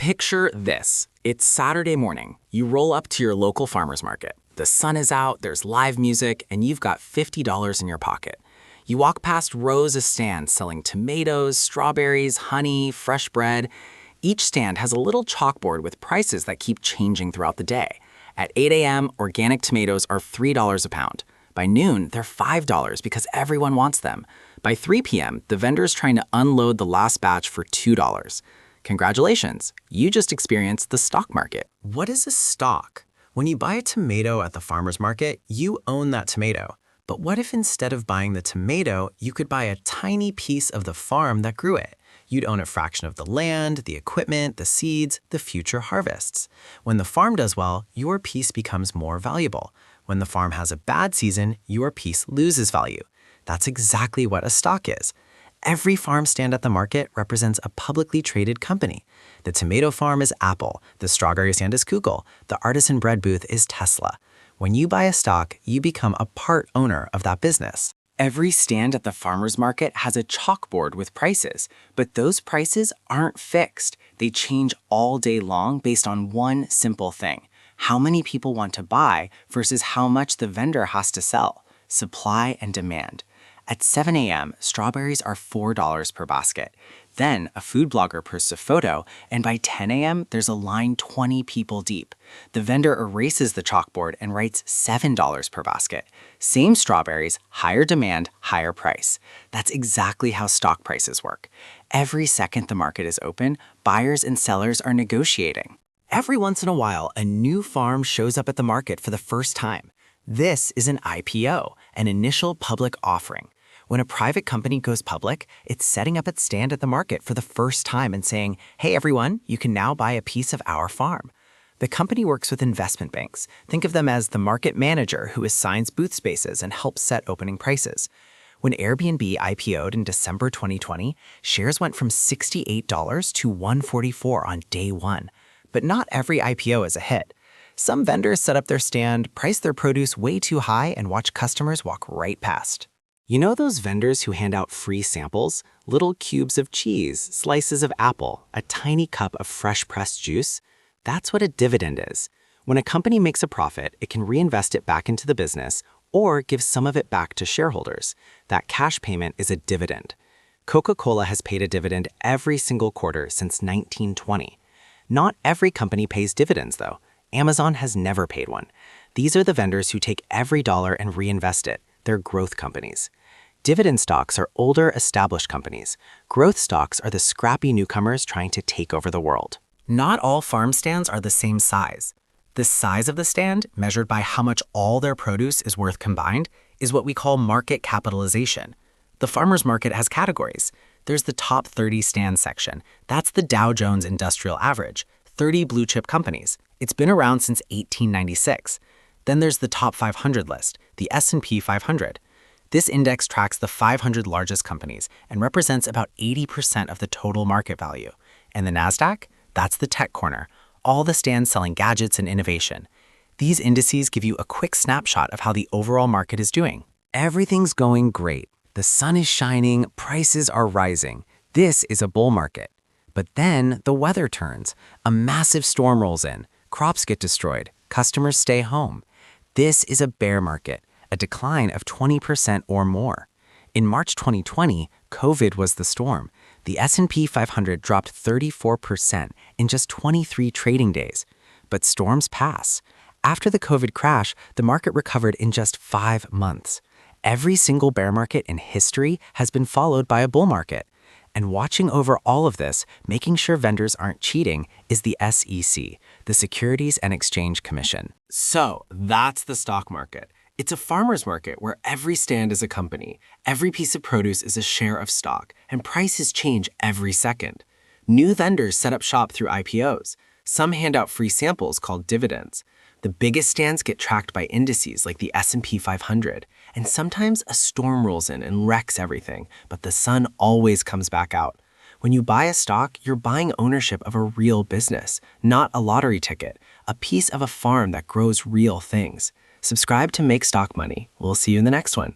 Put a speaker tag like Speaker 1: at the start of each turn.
Speaker 1: Picture this. It's Saturday morning. You roll up to your local farmer's market. The sun is out, there's live music, and you've got $50 in your pocket. You walk past rows of stands selling tomatoes, strawberries, honey, fresh bread. Each stand has a little chalkboard with prices that keep changing throughout the day. At 8 a.m., organic tomatoes are $3 a pound. By noon, they're $5 because everyone wants them. By 3 p.m., the vendor's trying to unload the last batch for $2. Congratulations, you just experienced the stock market.
Speaker 2: What is a stock? When you buy a tomato at the farmer's market, you own that tomato. But what if instead of buying the tomato, you could buy a tiny piece of the farm that grew it? You'd own a fraction of the land, the equipment, the seeds, the future harvests. When the farm does well, your piece becomes more valuable. When the farm has a bad season, your piece loses value. That's exactly what a stock is. Every farm stand at the market represents a publicly traded company. The tomato farm is Apple, the strawberry stand is Google, the artisan bread booth is Tesla. When you buy a stock, you become a part owner of that business.
Speaker 1: Every stand at the farmer's market has a chalkboard with prices, but those prices aren't fixed. They change all day long based on one simple thing: how many people want to buy versus how much the vendor has to sell. Supply and demand. At 7 a.m., strawberries are $4 per basket. Then a food blogger posts a photo, and by 10 a.m., there's a line 20 people deep. The vendor erases the chalkboard and writes $7 per basket. Same strawberries, higher demand, higher price. That's exactly how stock prices work. Every second the market is open, buyers and sellers are negotiating.
Speaker 2: Every once in a while, a new farm shows up at the market for the first time. This is an IPO, an initial public offering. When a private company goes public, it's setting up its stand at the market for the first time and saying, hey everyone, you can now buy a piece of our farm. The company works with investment banks. Think of them as the market manager who assigns booth spaces and helps set opening prices. When Airbnb IPO'd in December 2020, shares went from $68 to $144 on day one. But not every IPO is a hit. Some vendors set up their stand, price their produce way too high, and watch customers walk right past.
Speaker 1: You know those vendors who hand out free samples? Little cubes of cheese, slices of apple, a tiny cup of fresh pressed juice? That's what a dividend is. When a company makes a profit, it can reinvest it back into the business or give some of it back to shareholders. That cash payment is a dividend. Coca-Cola has paid a dividend every single quarter since 1920. Not every company pays dividends, though. Amazon has never paid one. These are the vendors who take every dollar and reinvest it. They're growth companies. Dividend stocks are older, established companies. Growth stocks are the scrappy newcomers trying to take over the world.
Speaker 2: Not all farm stands are the same size. The size of the stand, measured by how much all their produce is worth combined, is what we call market capitalization. The farmer's market has categories. There's the top 30 stand section. That's the Dow Jones Industrial Average, 30 blue chip companies. It's been around since 1896. Then there's the top 500 list, the S&P 500. This index tracks the 500 largest companies and represents about 80% of the total market value. And the NASDAQ? That's the tech corner, all the stands selling gadgets and innovation. These indices give you a quick snapshot of how the overall market is doing.
Speaker 1: Everything's going great. The sun is shining, prices are rising. This is a bull market. But then the weather turns. A massive storm rolls in. Crops get destroyed. Customers stay home. This is a bear market, a decline of 20% or more. In March 2020, COVID was the storm. The S&P 500 dropped 34% in just 23 trading days. But storms pass. After the COVID crash, the market recovered in just 5 months. Every single bear market in history has been followed by a bull market. And watching over all of this, making sure vendors aren't cheating, is the SEC, the Securities and Exchange Commission.
Speaker 2: So that's the stock market. It's a farmer's market where every stand is a company, every piece of produce is a share of stock, and prices change every second. New vendors set up shop through IPOs. Some hand out free samples called dividends. The biggest stands get tracked by indices like the S&P 500, and sometimes a storm rolls in and wrecks everything, but the sun always comes back out. When you buy a stock, you're buying ownership of a real business, not a lottery ticket, a piece of a farm that grows real things. Subscribe to Make Stock Money. We'll see you in the next one.